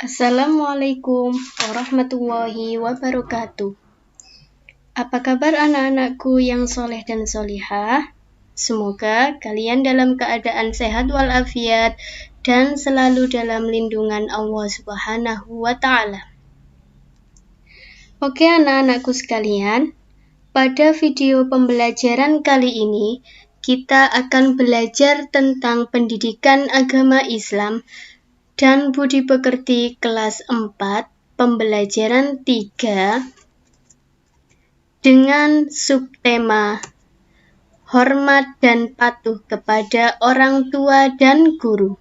Assalamualaikum warahmatullahi wabarakatuh. Apa kabar anak-anakku yang soleh dan solihah? Semoga kalian dalam keadaan sehat walafiat dan selalu dalam lindungan Allah Subhanahu wa Ta'ala. Oke anak-anakku sekalian, pada video pembelajaran kali ini kita akan belajar tentang pendidikan agama Islam dan budi pekerti kelas 4, pembelajaran 3, dengan subtema hormat dan patuh kepada orang tua dan guru.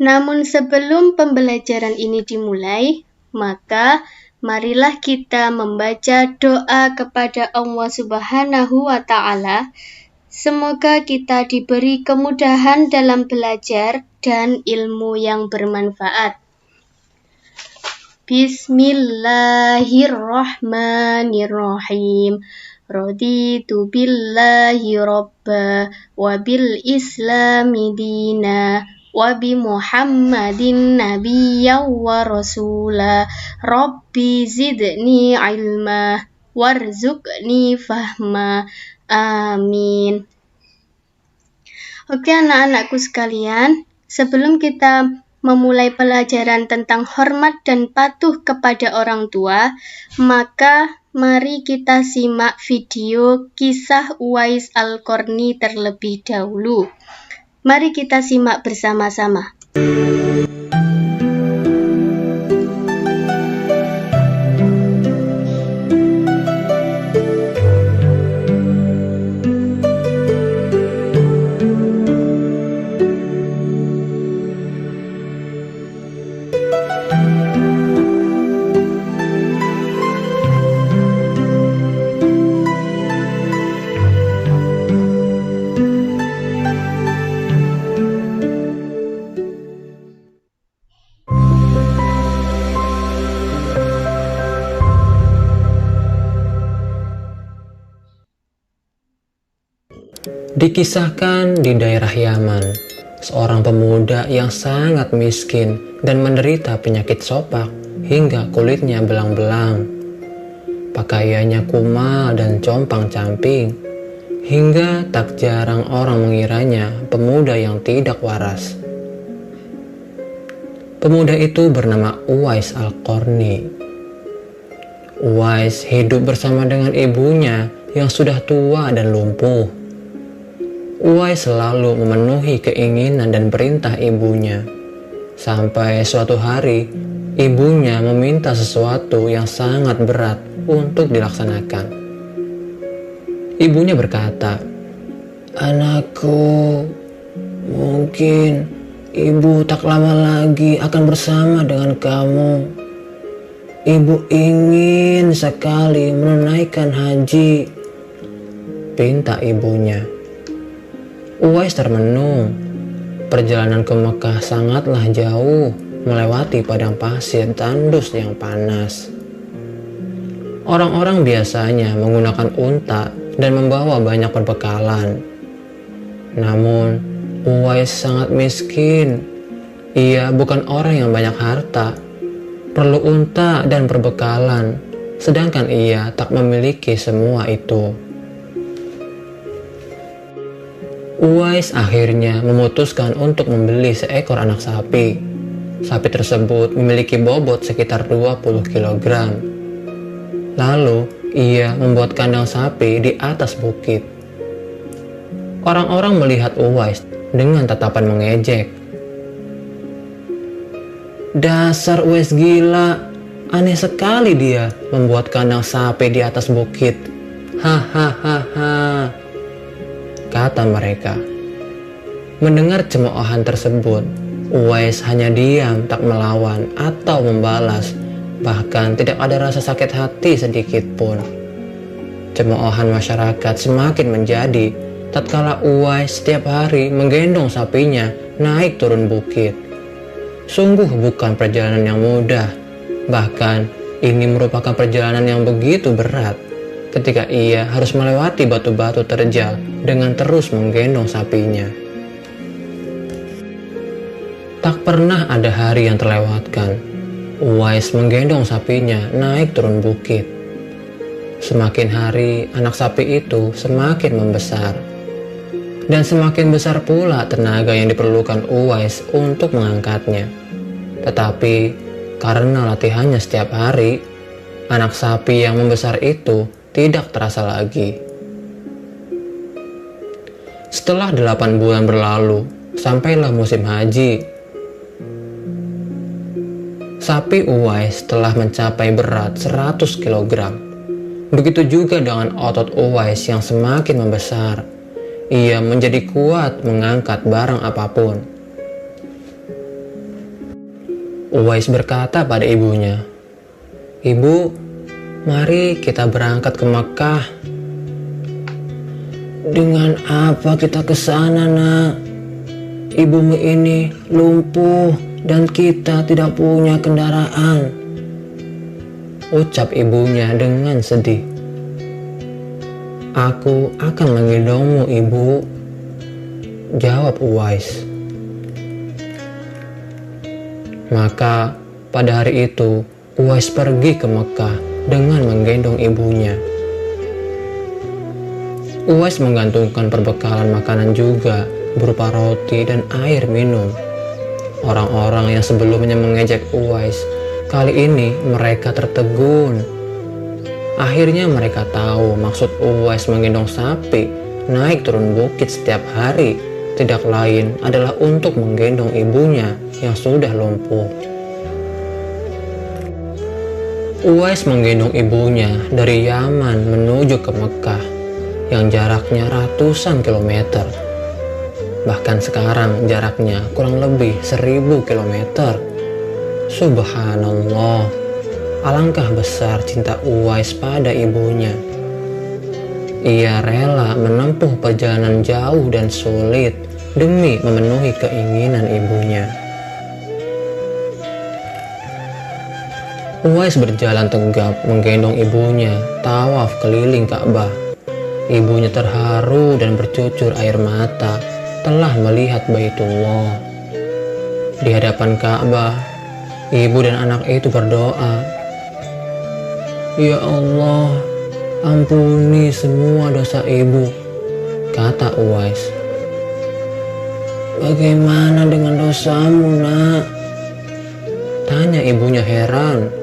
Namun sebelum pembelajaran ini dimulai, maka marilah kita membaca doa kepada Allah Subhanahu wa Ta'ala. Semoga kita diberi kemudahan dalam belajar dan ilmu yang bermanfaat. Bismillahirrahmanirrahim. Raditu billahi robba wa bil islami dina wa bi muhammadin nabiyya wa rasula. Rabbi zidni ilma warzuqni fahma. Amin. Oke anak-anakku sekalian, sebelum kita memulai pelajaran tentang hormat dan patuh kepada orang tua, maka mari kita simak video kisah Uwais Al-Qarni terlebih dahulu. Mari kita simak bersama-sama. Dikisahkan di daerah Yaman, seorang pemuda yang sangat miskin dan menderita penyakit sopak hingga kulitnya belang-belang. Pakaiannya kumal dan compang-camping, hingga tak jarang orang mengiranya pemuda yang tidak waras. Pemuda itu bernama Uwais Al-Qarni. Uwais hidup bersama dengan ibunya yang sudah tua dan lumpuh. Uwais selalu memenuhi keinginan dan perintah ibunya. Sampai suatu hari, ibunya meminta sesuatu yang sangat berat untuk dilaksanakan. Ibunya berkata, "Anakku, mungkin ibu tak lama lagi akan bersama dengan kamu. Ibu ingin sekali menunaikan haji," pinta ibunya. Uwais termenung. Perjalanan ke Mekah sangatlah jauh, melewati padang pasir tandus yang panas. Orang-orang biasanya menggunakan unta dan membawa banyak perbekalan. Namun, Uwais sangat miskin. Ia bukan orang yang banyak harta, perlu unta dan perbekalan, sedangkan ia tak memiliki semua itu. Uwais akhirnya memutuskan untuk membeli seekor anak sapi. Sapi tersebut memiliki bobot sekitar 20 kg. Lalu, ia membuat kandang sapi di atas bukit. Orang-orang melihat Uwais dengan tatapan mengejek. "Dasar Uwais gila, aneh sekali dia membuat kandang sapi di atas bukit. Hahaha," kata mereka. Mendengar cemoohan tersebut, Uwais hanya diam, tak melawan atau membalas. Bahkan tidak ada rasa sakit hati sedikit pun. Cemoohan masyarakat semakin menjadi tatkala Uwais setiap hari menggendong sapinya naik turun bukit. Sungguh bukan perjalanan yang mudah. Bahkan ini merupakan perjalanan yang begitu berat ketika ia harus melewati batu-batu terjal dengan terus menggendong sapinya. Tak pernah ada hari yang terlewatkan Uwais menggendong sapinya naik turun bukit. Semakin hari anak sapi itu semakin membesar. Dan semakin besar pula tenaga yang diperlukan Uwais untuk mengangkatnya. Tetapi karena latihannya setiap hari, anak sapi yang membesar itu tidak terasa lagi. Setelah 8 bulan berlalu, sampailah musim haji. Sapi Uwais telah mencapai berat 100 kg. Begitu juga dengan otot Uwais yang semakin membesar. Ia menjadi kuat mengangkat barang apapun. Uwais berkata pada ibunya, "Ibu, mari kita berangkat ke Makkah." "Dengan apa kita ke sana, Nak? Ibumu ini lumpuh dan kita tidak punya kendaraan," ucap ibunya dengan sedih. "Aku akan menggendongmu, Ibu," jawab Uwais. Maka pada hari itu Uwais pergi ke Mekah dengan menggendong ibunya. Uwais menggantungkan perbekalan makanan juga berupa roti dan air minum. Orang-orang yang sebelumnya mengejek Uwais, kali ini mereka tertegun. Akhirnya mereka tahu maksud Uwais menggendong sapi naik turun bukit setiap hari tidak lain adalah untuk menggendong ibunya yang sudah lumpuh. Uwais menggendong ibunya dari Yaman menuju ke Mekah yang jaraknya ratusan kilometer. Bahkan sekarang jaraknya kurang lebih 1000 kilometer. Subhanallah, alangkah besar cinta Uwais pada ibunya. Ia rela menempuh perjalanan jauh dan sulit demi memenuhi keinginan ibunya. Uwais berjalan tegap menggendong ibunya tawaf keliling Ka'bah. Ibunya terharu dan bercucur air mata telah melihat Baitullah. Di hadapan Ka'bah, ibu dan anak itu berdoa, "Ya Allah, ampuni semua dosa ibu," kata Uwais. "Bagaimana dengan dosamu, Nak?" tanya ibunya heran.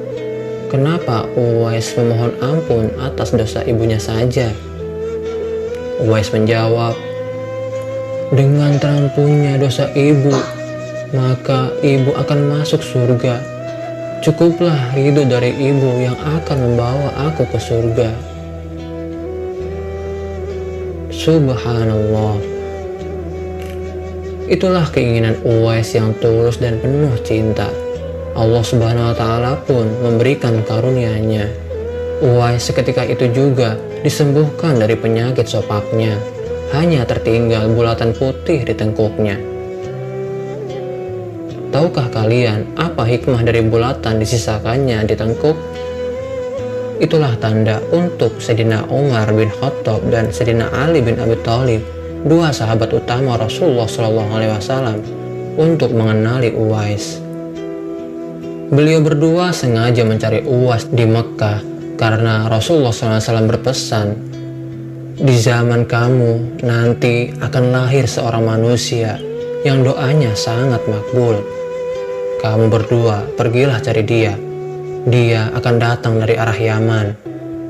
Kenapa Uwais memohon ampun atas dosa ibunya saja? Uwais menjawab, "Dengan terampunnya dosa ibu, maka ibu akan masuk surga. Cukuplah ridho dari ibu yang akan membawa aku ke surga." Subhanallah. Itulah keinginan Uwais yang tulus dan penuh cinta. Allah Subhanahu wa Ta'ala pun memberikan karunia-Nya. Uwais seketika itu juga disembuhkan dari penyakit sopaknya. Hanya tertinggal bulatan putih di tengkuknya. Tahukah kalian apa hikmah dari bulatan disisakannya di tengkuk? Itulah tanda untuk Sayyidina Umar bin Khattab dan Sayyidina Ali bin Abi Thalib, dua sahabat utama Rasulullah SAW, untuk mengenali Uwais. Beliau berdua sengaja mencari Uwais di Mekah karena Rasulullah SAW berpesan, "Di zaman kamu nanti akan lahir seorang manusia yang doanya sangat makbul. Kamu berdua pergilah cari dia. Dia akan datang dari arah Yaman.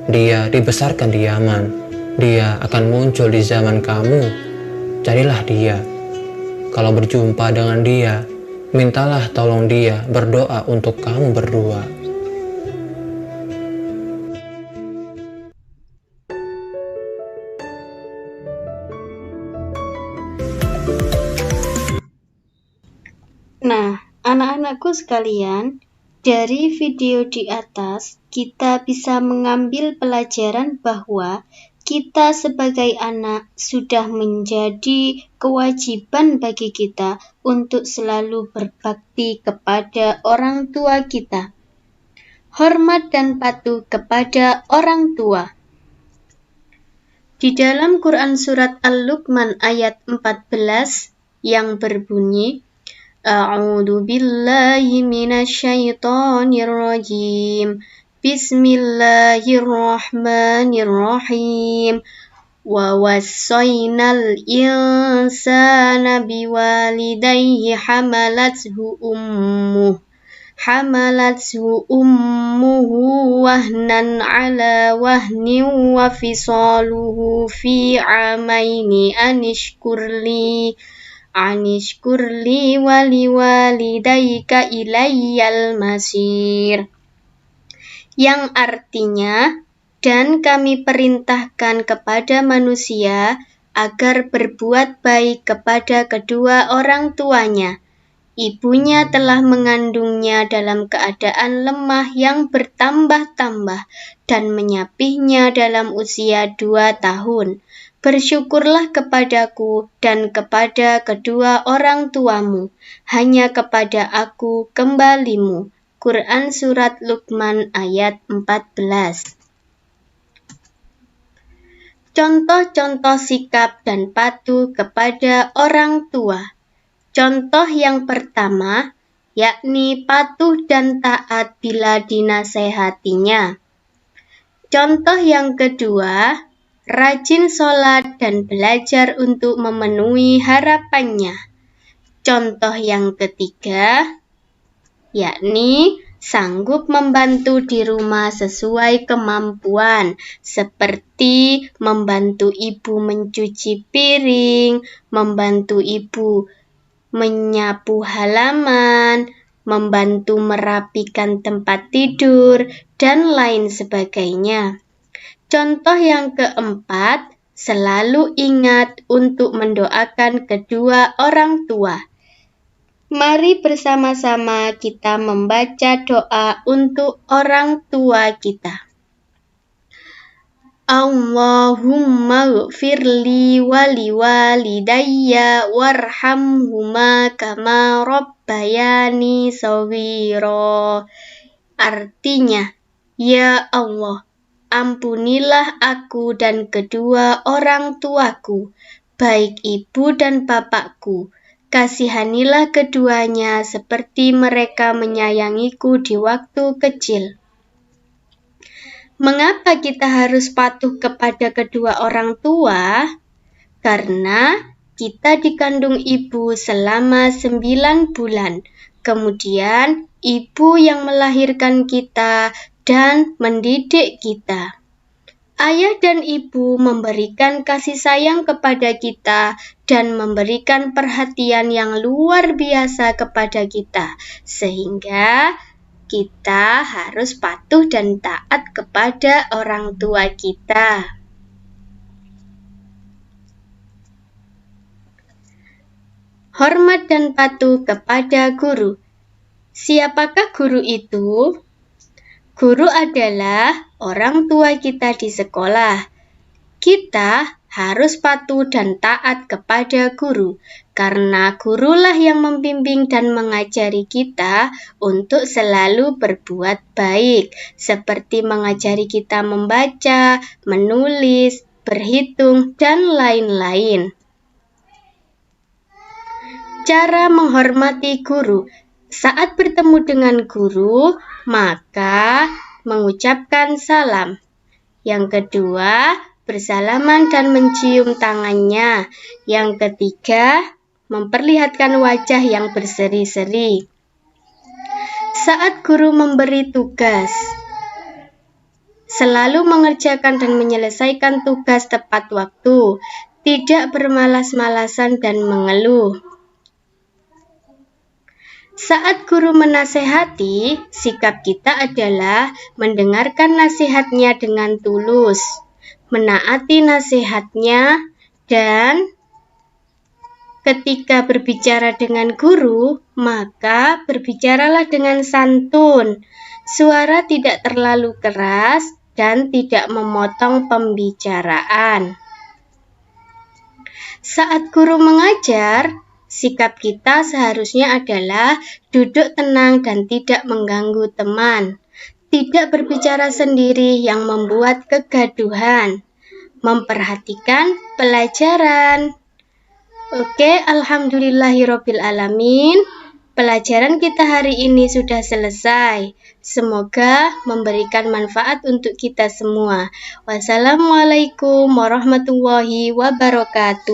Dia dibesarkan di Yaman. Dia akan muncul di zaman kamu. Carilah dia. Kalau berjumpa dengan dia, mintalah tolong dia berdoa untuk kamu berdua." Nah, anak-anakku sekalian, dari video di atas kita bisa mengambil pelajaran bahwa kita sebagai anak sudah menjadi kewajiban bagi kita untuk selalu berbakti kepada orang tua kita. Hormat dan patuh kepada orang tua. Di dalam Quran surat Al-Luqman ayat 14 yang berbunyi, A'udzu billahi minasyaitonir rajim. Bismillahirrahmanirrahim. Wa wassaynal insana biwalidayhi hamalathu ummuhu wahnan ala wahnin wa fisaluhu fi amaini anishkurli waliwalidayka ilayyal masir, yang artinya, dan kami perintahkan kepada manusia agar berbuat baik kepada kedua orang tuanya. Ibunya telah mengandungnya dalam keadaan lemah yang bertambah-tambah dan menyapihnya dalam usia 2 tahun. Bersyukurlah kepadaku dan kepada kedua orang tuamu, hanya kepada aku kembalimu. Quran Surat Luqman ayat 14. Contoh-contoh sikap dan patuh kepada orang tua. Contoh yang pertama, yakni patuh dan taat bila dinasehatinya. Contoh yang kedua, rajin sholat dan belajar untuk memenuhi harapannya. Contoh yang ketiga, yakni sanggup membantu di rumah sesuai kemampuan, seperti membantu ibu mencuci piring, membantu ibu menyapu halaman, membantu merapikan tempat tidur, dan lain sebagainya. Contoh yang keempat, selalu ingat untuk mendoakan kedua orang tua. Mari bersama-sama kita membaca doa untuk orang tua kita. Allahumma ghfirli wali walidayya warhamhuma kama rabbayani shaghira. Artinya, ya Allah, ampunilah aku dan kedua orang tuaku, baik ibu dan bapakku. Kasihanilah keduanya seperti mereka menyayangiku di waktu kecil. Mengapa kita harus patuh kepada kedua orang tua? Karena kita dikandung ibu selama 9 bulan. Kemudian ibu yang melahirkan kita dan mendidik kita. Ayah dan ibu memberikan kasih sayang kepada kita dan memberikan perhatian yang luar biasa kepada kita, sehingga kita harus patuh dan taat kepada orang tua kita. Hormat dan patuh kepada guru. Siapakah guru itu? Guru adalah orang tua kita di sekolah. Kita harus patuh dan taat kepada guru, karena gurulah yang membimbing dan mengajari kita untuk selalu berbuat baik, seperti mengajari kita membaca, menulis, berhitung, dan lain-lain. Cara menghormati guru. Saat bertemu dengan guru, maka mengucapkan salam. Yang kedua, bersalaman dan mencium tangannya. Yang ketiga, memperlihatkan wajah yang berseri-seri. Saat guru memberi tugas, selalu mengerjakan dan menyelesaikan tugas tepat waktu, tidak bermalas-malasan dan mengeluh. Saat guru menasehati, sikap kita adalah mendengarkan nasihatnya dengan tulus, menaati nasihatnya, dan ketika berbicara dengan guru, maka berbicaralah dengan santun, suara tidak terlalu keras, dan tidak memotong pembicaraan. Saat guru mengajar, sikap kita seharusnya adalah duduk tenang dan tidak mengganggu teman, tidak berbicara sendiri yang membuat kegaduhan, memperhatikan pelajaran. Oke, alhamdulillahirabbil alamin. Pelajaran kita hari ini sudah selesai. Semoga memberikan manfaat untuk kita semua. Wassalamualaikum warahmatullahi wabarakatuh.